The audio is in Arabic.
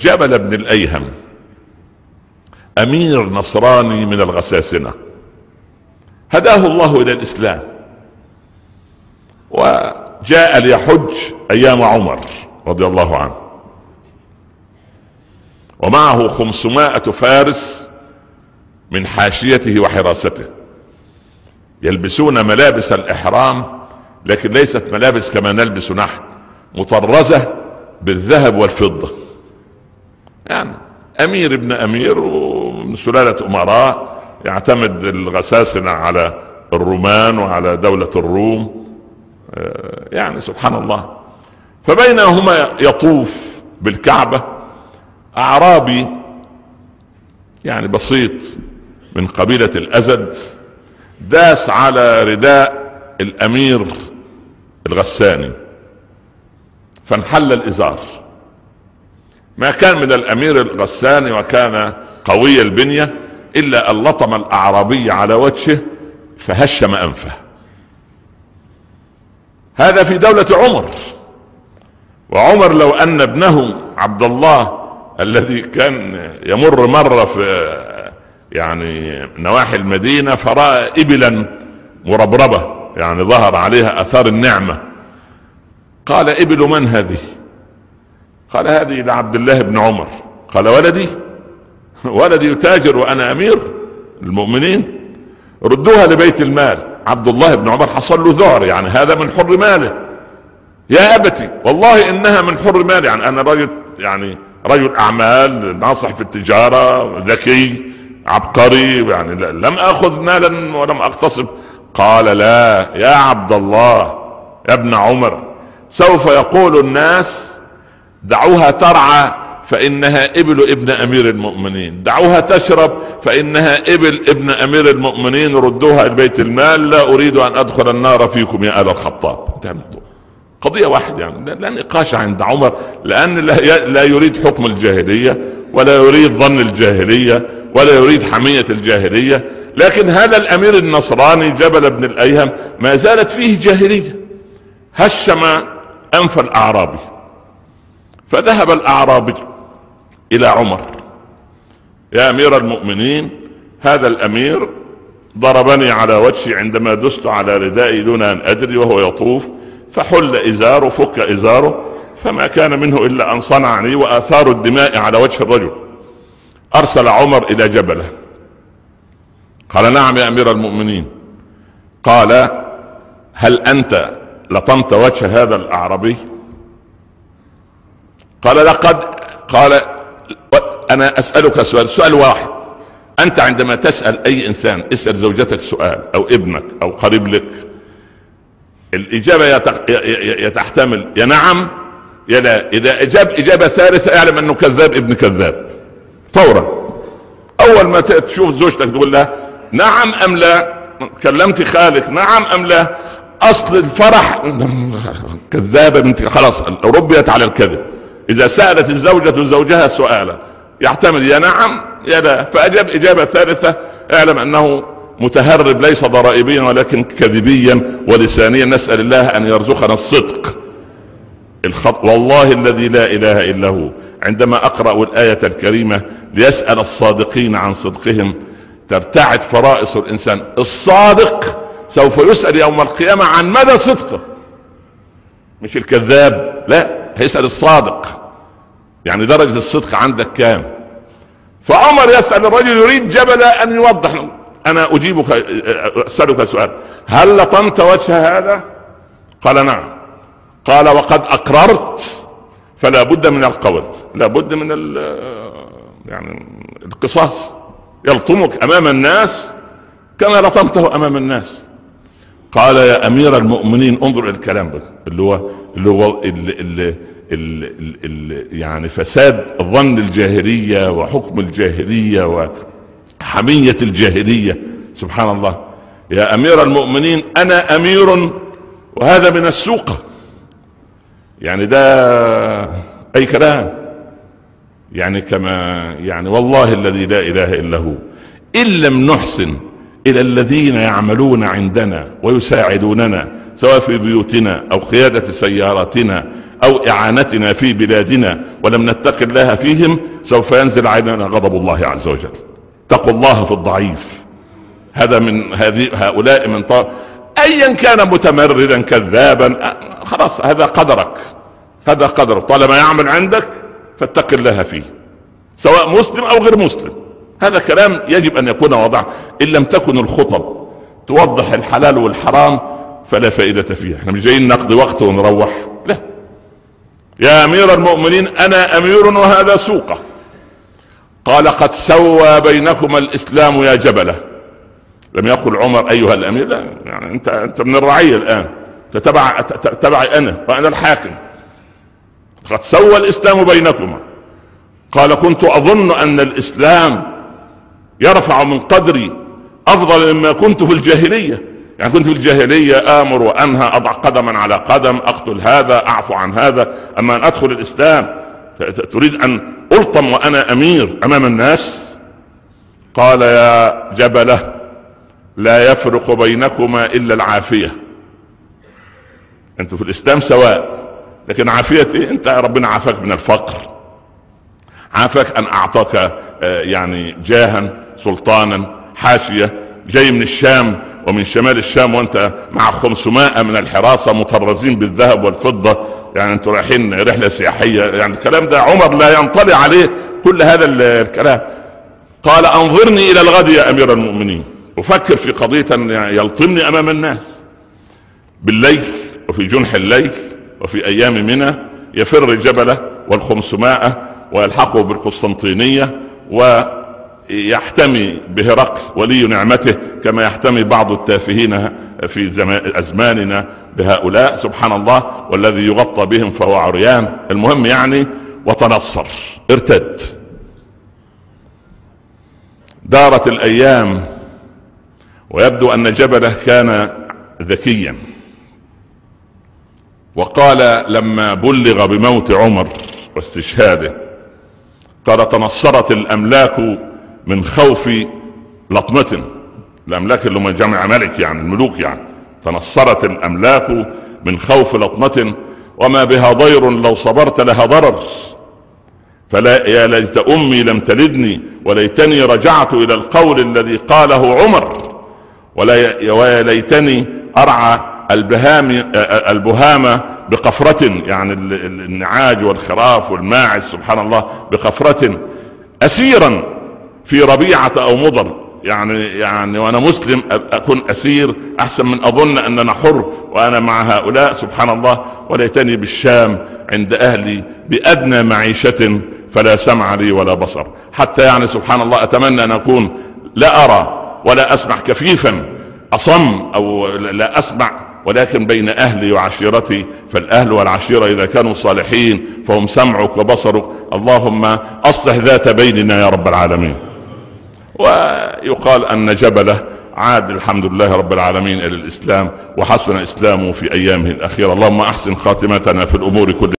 جبل بن الأيهم أمير نصراني من الغساسنة، هداه الله إلى الإسلام وجاء ليحج أيام عمر رضي الله عنه، ومعه 500 فارس من حاشيته وحراسته يلبسون ملابس الإحرام، لكن ليست ملابس كما نلبس نحن، مطرزة بالذهب والفضة. يعني أمير ابن أمير ومن سلالة أمراء، يعتمد الغساسنة على الرومان وعلى دولة الروم، يعني سبحان الله. فبينهما يطوف بالكعبة أعرابي يعني بسيط من قبيلة الأزد، داس على رداء الأمير الغساني فانحل الإزار. ما كان من الأمير الغساني وكان قوي البنية إلا أن لطم الأعرابي على وجهه فهشم أنفه. هذا في دولة عمر. وعمر لو أن ابنه عبد الله الذي كان يمر مرة في يعني نواحي المدينة فرأى إبلا مربربة يعني ظهر عليها أثار النعمة، قال: إبل من هذه؟ قال: هذه لعبد الله بن عمر. قال: ولدي يتاجر وأنا أمير المؤمنين، ردوها لبيت المال. عبد الله بن عمر حصل له ذعر، يعني هذا من حر ماله. يا أبتي والله إنها من حر مالي، يعني أنا رجل أعمال ناصح في التجارة ذكي عبقري، يعني لم أخذ مالا ولم أغتصب. قال: لا يا عبد الله يا ابن عمر، سوف يقول الناس دعوها ترعى فإنها إبل ابن أمير المؤمنين، دعوها تشرب فإنها إبل ابن أمير المؤمنين، ردوها البيت المال، لا أريد أن أدخل النار فيكم يا آل الخطاب. انتهى الموضوع، قضية واحدة، يعني لا نقاش عند عمر، لأن لا يريد حكم الجاهلية ولا يريد ظن الجاهلية ولا يريد حمية الجاهلية. لكن هذا الأمير النصراني جبل بن الأيهم ما زالت فيه جاهلية، هشم أنف الأعرابي. فذهب الأعرابي إلى عمر: يا أمير المؤمنين، هذا الأمير ضربني على وجهي عندما دست على ردائي دون أن أدري وهو يطوف، فحل إزاره فك إزاره، فما كان منه إلا أن صنعني وآثار الدماء على وجه الرجل. أرسل عمر إلى جبله، قال: نعم يا أمير المؤمنين. قال: هل أنت لطمت وجه هذا الأعرابي؟ قال: لقد. قال: أنا أسألك سؤال واحد. أنت عندما تسأل أي إنسان، اسأل زوجتك سؤال أو ابنك أو قريب لك، الإجابة يتحتمل يا نعم يا لا. إذا أجاب إجابة ثالثة اعلم أنه كذاب ابن كذاب فورا. أول ما تشوف زوجتك تقول لها نعم أم لا، كلمت خالك نعم أم لا، أصل الفرح كذابة بنت، خلاص ربيت على الكذب. إذا سألت الزوجة زوجها سؤالا يحتمل يا نعم يا لا، فأجاب إجابة ثالثة اعلم أنه متهرب ليس ضرائبيا ولكن كذبيا ولسانيا. نسأل الله أن يرزقنا الصدق. والله الذي لا إله إلا هو، عندما أقرأ الآية الكريمة ليسأل الصادقين عن صدقهم ترتعد فرائص الإنسان. الصادق سوف يسأل يوم القيامة عن مدى صدقه، مش الكذاب، لا، هيسأل الصادق، يعني درجة الصدق عندك كام. فعمر يسأل الرجل يريد جبل أن يوضح له. أنا أجيبك، أسألك سؤال: هل لطمت وجه هذا؟ قال: نعم. قال: وقد أقررت فلا بد من القول، لا بد من يعني القصاص، يلطمك أمام الناس كما لطمته أمام الناس. قال: يا أمير المؤمنين، انظر إلى الكلام بس اللي يعني فساد ظن الجاهلية وحكم الجاهلية وحمية الجاهلية. سبحان الله. يا أمير المؤمنين، أنا أمير وهذا من السوقة، يعني ده أي كلام، يعني كما يعني والله الذي لا إله إلا هو إن لم نحسن إلى الذين يعملون عندنا ويساعدوننا سواء في بيوتنا أو قيادة سياراتنا او اعانتنا في بلادنا ولم نتق الله فيهم سوف ينزل علينا غضب الله عز وجل. اتقوا الله في الضعيف. هذا من هؤلاء من ايا كان متمردا كذابا خلاص هذا قدرك، هذا قدرك. طالما يعمل عندك فاتق الله فيه سواء مسلم او غير مسلم. هذا كلام يجب ان يكون واضحا. ان لم تكن الخطب توضح الحلال والحرام فلا فائدة فيها. احنا مش جايين نقضي وقت ونروح، لا. يا امير المؤمنين انا امير وهذا سوقه. قال قد سوى بينكما الاسلام يا جبله. لم يقل عمر ايها الامير، لا، يعني انت من الرعية الان، تبعي انا وانا الحاكم. قد سوى الاسلام بينكما. قال كنت اظن ان الاسلام يرفع من قدري افضل مما كنت في الجاهلية. يعني كنت في الجاهلية امر وانهى، اضع قدما على قدم، اقتل هذا، اعفو عن هذا. اما ان ادخل الاسلام تريد ان الطم وانا امير امام الناس؟ قال يا جبله لا يفرق بينكما الا العافية. انتوا في الاسلام سواء، لكن عافية ايه؟ انت ربنا عافاك من الفقر، عافاك ان اعطاك يعني جاها، سلطانا، حاشية، جاي من الشام ومن شمال الشام وانت مع 500 من الحراسة مطرزين بالذهب والفضة، يعني انتوا رايحين رحلة سياحية. يعني الكلام ده عمر لا ينطلع عليه كل هذا الكلام. قال انظرني الى الغد يا امير المؤمنين، افكر في قضية يلطمني امام الناس بالليل وفي جنح الليل وفي ايام منى يفر جبله وال500 ويلحقه بالقسطنطينية ويحتمي بهرقل ولي نعمته كما يحتمي بعض التافهين في أزماننا بهؤلاء. سبحان الله، والذي يغطى بهم فهو عريان. المهم يعني وتنصر، ارتد. دارت الأيام ويبدو أن جبله كان ذكيا، وقال لما بلغ بموت عمر واستشهاده قال تنصرت الأملاك من خوف لطمة. الأملاك اللي هم جمع ملك، يعني الملوك، يعني تنصرت الأملاك من خوف لطمة وما بها ضير لو صبرت لها ضرر. فلا يا ليت أمي لم تلدني وليتني رجعت إلى القول الذي قاله عمر، ويا ليتني أرعى البهامة بقفرة، يعني النعاج والخراف والماعز سبحان الله بقفرة، أسيرا في ربيعة أو مضر. يعني وأنا مسلم أكون أسير أحسن من أظن أننا حر وأنا مع هؤلاء سبحان الله. وليتني بالشام عند أهلي بأدنى معيشة فلا سمع لي ولا بصر. حتى يعني سبحان الله أتمنى أن أكون لا أرى ولا أسمع، كفيفا أصم أو لا أسمع، ولكن بين أهلي وعشيرتي. فالأهل والعشيرة إذا كانوا صالحين فهم سمعك وبصرك. اللهم أصلح ذات بيننا يا رب العالمين. ويقال أن جبله عاد الحمد لله رب العالمين إلى الإسلام وحسن إسلامه في أيامه الأخيرة. اللهم أحسن خاتمتنا في الأمور كلها.